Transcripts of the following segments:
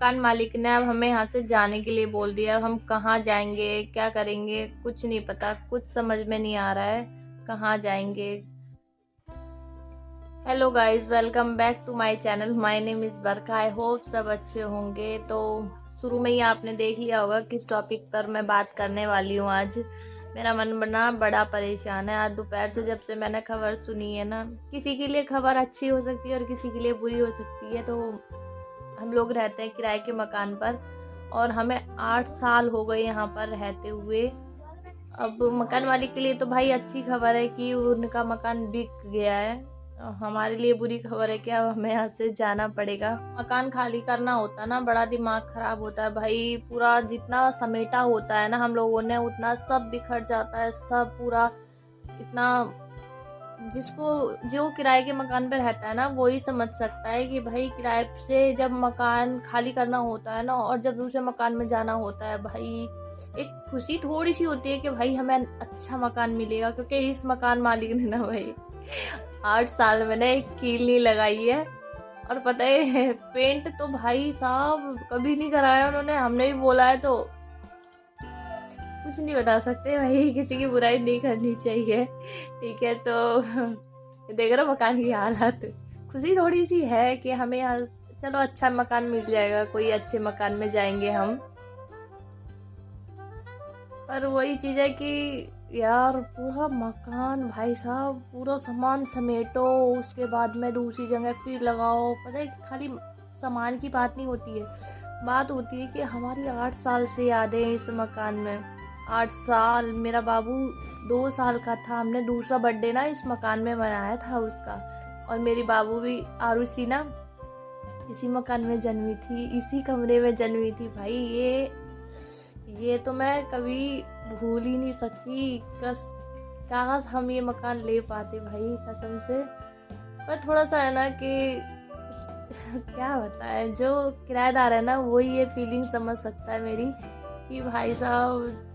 मकान मालिक ने अब हमें यहाँ से जाने के लिए बोल दिया। अब हम कहाँ जाएंगे, क्या करेंगे, कुछ नहीं पता, कुछ समझ में नहीं आ रहा है कहाँ जाएंगे। Hello guys, welcome back to my channel. My name is Barkha. I hope सब अच्छे होंगे। तो शुरू में ही आपने देख लिया होगा किस टॉपिक पर मैं बात करने वाली हूँ। आज मेरा मन बड़ा परेशान है। आज दोपहर से जब से मैंने खबर सुनी है ना, किसी के लिए खबर अच्छी हो सकती है और किसी के लिए बुरी हो सकती है। तो हम लोग रहते हैं किराए के मकान पर और हमें 8 साल हो गए यहाँ पर रहते हुए। अब मकान मालिक के लिए तो भाई अच्छी खबर है कि उनका मकान बिक गया है। हमारे लिए बुरी खबर है कि अब हमें यहाँ से जाना पड़ेगा। मकान खाली करना होता है ना, बड़ा दिमाग खराब होता है भाई। पूरा जितना समेटा होता है ना हम लोगों ने, उतना सब बिखर जाता है, सब पूरा इतना। जो किराए के मकान पे रहता है ना, वो ही समझ सकता है कि भाई किराए से जब मकान खाली करना होता है ना और जब दूसरे मकान में जाना होता है, भाई एक खुशी थोड़ी सी होती है कि भाई हमें अच्छा मकान मिलेगा। क्योंकि इस मकान मालिक ने ना भाई 8 साल मैंने एक कील नहीं लगाई है। और पता है पेंट तो भाई साहब कभी नहीं कराया उन्होंने। हमने भी बोला है तो कुछ नहीं बता सकते भाई, किसी की बुराई नहीं करनी चाहिए, ठीक है। तो देख रहा मकान की हालत। खुशी थोड़ी सी है कि हमें यहाँ चलो अच्छा मकान मिल जाएगा, कोई अच्छे मकान में जाएंगे हम। पर वही चीज है कि यार पूरा मकान भाई साहब, पूरा सामान समेटो, उसके बाद में दूसरी जगह फिर लगाओ। पता है खाली सामान की बात नहीं होती है, बात होती है कि हमारी 8 साल से यादें इस मकान में। 8 साल मेरा बाबू 2 साल का था, हमने दूसरा बर्थडे ना इस मकान में मनाया था उसका। और मेरी बाबू भी आरुषि ना इसी मकान में जन्मी थी, इसी कमरे में जन्मी थी। भाई ये तो मैं कभी भूल ही नहीं सकती। काश हम ये मकान ले पाते भाई, कसम से। पर थोड़ा सा है ना कि क्या बताएं, जो किराएदार है ना वही ये फीलिंग समझ सकता है मेरी, कि भाई साहब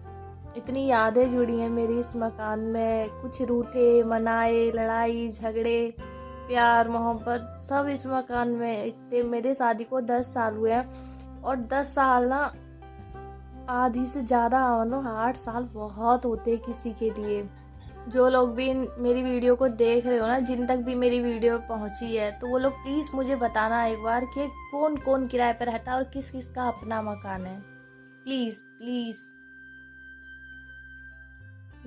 इतनी यादें जुड़ी हैं मेरी इस मकान में। कुछ रूठे मनाए, लड़ाई झगड़े, प्यार मोहब्बत सब इस मकान में। इतने मेरे शादी को 10 साल हुए हैं और 10 साल ना आधी से ज़्यादा, मतलब 8 साल बहुत होते हैं किसी के लिए। जो लोग भी मेरी वीडियो को देख रहे हो ना, जिन तक भी मेरी वीडियो पहुंची है, तो वो लोग प्लीज़ मुझे बताना एक बार कि कौन कौन किराए पर रहता है और किस किस का अपना मकान है। Please please.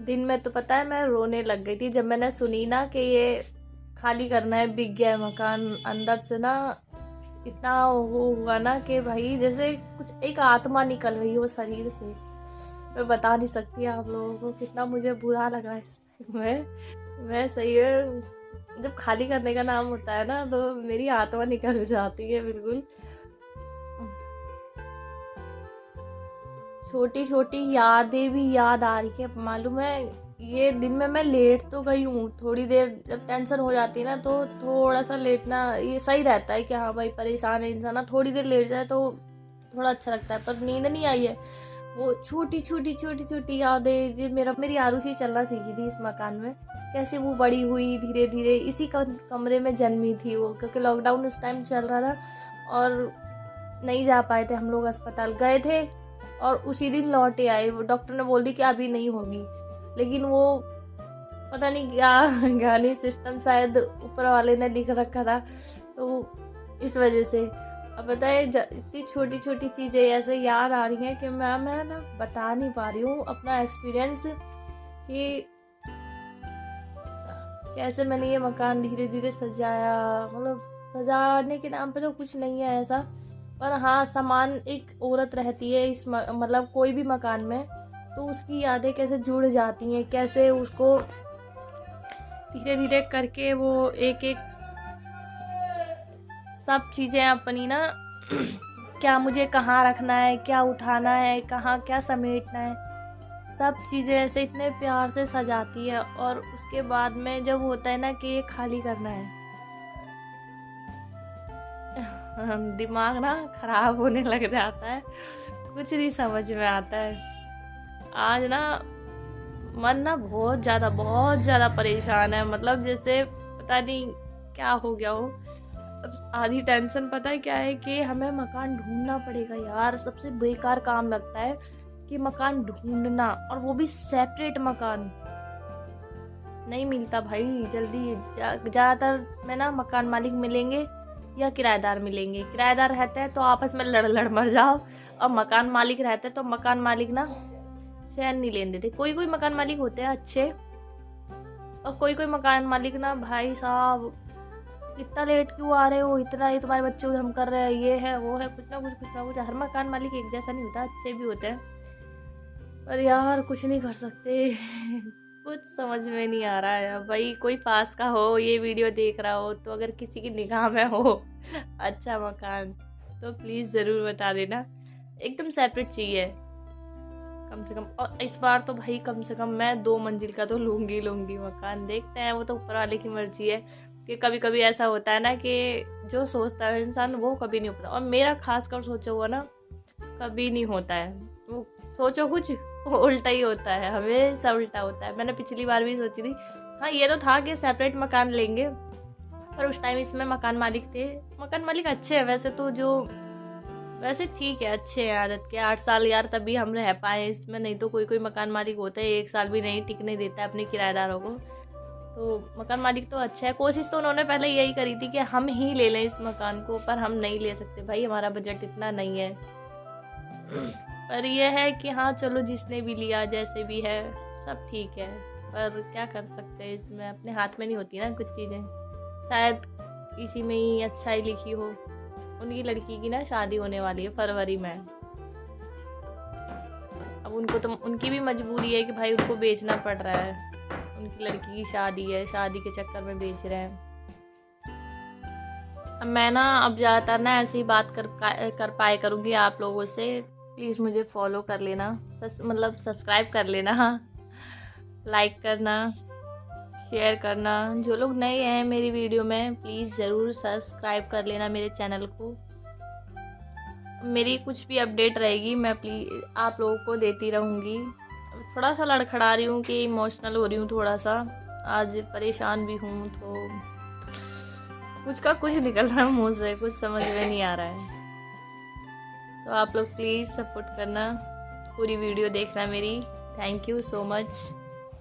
दिन में तो पता है मैं रोने लग गई थी जब मैंने सुनी ना कि ये खाली करना है, बिक गया है मकान। अंदर से ना इतना वो हुआ ना कि भाई जैसे कुछ एक आत्मा निकल रही हो शरीर से। मैं बता नहीं सकती आप लोगों को कितना मुझे बुरा लगा इस टाइम में। मैं सही है, जब खाली करने का नाम होता है ना तो मेरी आत्मा निकल जाती है बिल्कुल। छोटी छोटी यादें भी याद आ रही है। मालूम है ये दिन में मैं लेट तो गई हूँ थोड़ी देर, जब टेंशन हो जाती है ना तो थोड़ा सा लेटना ये सही रहता है कि हाँ भाई परेशान है इंसान ना, थोड़ी देर लेट जाए तो थोड़ा अच्छा लगता है। पर नींद नहीं आई है। वो छोटी छोटी यादें जो मेरी आरुषि चलना सीखी थी इस मकान में, कैसे वो बड़ी हुई धीरे धीरे। इसी कमरे में जन्मी थी वो, क्योंकि लॉकडाउन उस टाइम चल रहा था और नहीं जा पाए थे हम लोग। अस्पताल गए थे और उसी दिन लौटे आए। वो डॉक्टर ने बोल दी कि अभी नहीं होगी, लेकिन वो पता नहीं क्या गानी सिस्टम शायद ऊपर वाले ने लिख रखा था, तो इस वजह से। अब पता है इतनी छोटी छोटी चीज़ें ऐसे याद आ रही हैं कि मैं ना बता नहीं पा रही हूँ अपना एक्सपीरियंस कि कैसे मैंने ये मकान धीरे धीरे सजाया। मतलब सजाने के नाम पे तो कुछ नहीं है ऐसा, पर हाँ सामान एक औरत रहती है इस मतलब कोई भी मकान में, तो उसकी यादें कैसे जुड़ जाती हैं, कैसे उसको धीरे धीरे करके वो एक एक सब चीज़ें अपनी ना क्या मुझे कहाँ रखना है, क्या उठाना है, कहाँ क्या समेटना है, सब चीज़ें ऐसे इतने प्यार से सजाती है। और उसके बाद में जब होता है ना कि ये खाली करना है, दिमाग ना खराब होने लग जाता है, कुछ नहीं समझ में आता है। आज ना मन ना बहुत ज़्यादा परेशान है। मतलब जैसे पता नहीं क्या हो गया हो। अब आधी टेंशन पता है क्या है कि हमें मकान ढूंढना पड़ेगा यार। सबसे बेकार काम लगता है कि मकान ढूंढना, और वो भी सेपरेट मकान नहीं मिलता भाई जल्दी। ज़्यादातर में ना मकान मालिक मिलेंगे या किराएदार मिलेंगे। किराएदार रहते हैं तो आपस में लड़ लड़ मर जाओ, और मकान मालिक रहते हैं तो मकान मालिक ना चैन नहीं लेने देते। कोई कोई मकान मालिक होते हैं अच्छे, और कोई कोई मकान मालिक ना भाई साहब इतना लेट क्यों आ रहे हो, इतना ही तुम्हारे बच्चे हम कर रहे हैं, ये है वो है, कुछ ना कुछ। हर मकान मालिक एक जैसा नहीं होता, अच्छे भी होते हैं। पर यार कुछ नहीं कर सकते कुछ समझ में नहीं आ रहा है भाई। कोई पास का हो, ये वीडियो देख रहा हो, तो अगर किसी की निगाह में हो अच्छा मकान तो प्लीज़ ज़रूर बता देना। एकदम सेपरेट चाहिए कम से कम। और इस बार तो भाई कम से कम मैं 2 मंजिल का तो लूँगी मकान। देखते हैं, वो तो ऊपर वाले की मर्जी है। कि कभी कभी ऐसा होता है ना कि जो सोचता है इंसान वो कभी नहीं होता, और मेरा खासकर सोचा हुआ ना कभी नहीं होता है। वो सोचो कुछ उल्टा ही होता है, हमेशा उल्टा होता है। मैंने पिछली बार भी सोची थी, हाँ ये तो था कि सेपरेट मकान लेंगे, पर उस टाइम इसमें मकान मालिक थे। मकान मालिक अच्छे हैं वैसे तो, जो वैसे ठीक है, अच्छे हैं आदत के। 8 साल यार तभी हम रह पाए इसमें, नहीं तो कोई कोई मकान मालिक होता है 1 साल भी नहीं टिकने देता है अपने किराएदारों को। तो मकान मालिक तो अच्छा है। कोशिश तो उन्होंने पहले यही करी थी कि हम ही ले लें इस मकान को, पर हम नहीं ले सकते भाई, हमारा बजट इतना नहीं है। पर यह है कि हाँ चलो जिसने भी लिया जैसे भी है सब ठीक है, पर क्या कर सकते हैं, इसमें अपने हाथ में नहीं होती ना कुछ चीज़ें। शायद इसी में ही अच्छा ही लिखी हो। उनकी लड़की की ना शादी होने वाली है फरवरी में। अब उनको तो उनकी भी मजबूरी है कि भाई उनको बेचना पड़ रहा है, उनकी लड़की की शादी है, शादी के चक्कर में बेच रहे हैं। अब मैं ना अब ज़्यादातर ना ऐसे ही बात कर पाए करूँगी आप लोगों से। प्लीज़ मुझे फॉलो कर लेना, मतलब सब्सक्राइब कर लेना, हाँ लाइक करना, शेयर करना। जो लोग नए हैं मेरी वीडियो में प्लीज़ ज़रूर सब्सक्राइब कर लेना मेरे चैनल को। मेरी कुछ भी अपडेट रहेगी मैं प्लीज़ आप लोगों को देती रहूँगी। थोड़ा सा लड़खड़ा रही हूँ कि इमोशनल हो रही हूँ थोड़ा सा, आज परेशान भी हूँ, तो कुछ का कुछ निकल रहा है मुँह से, कुछ समझ में नहीं आ रहा है। तो आप लोग प्लीज़ सपोर्ट करना, पूरी वीडियो देखना मेरी। Thank you so much.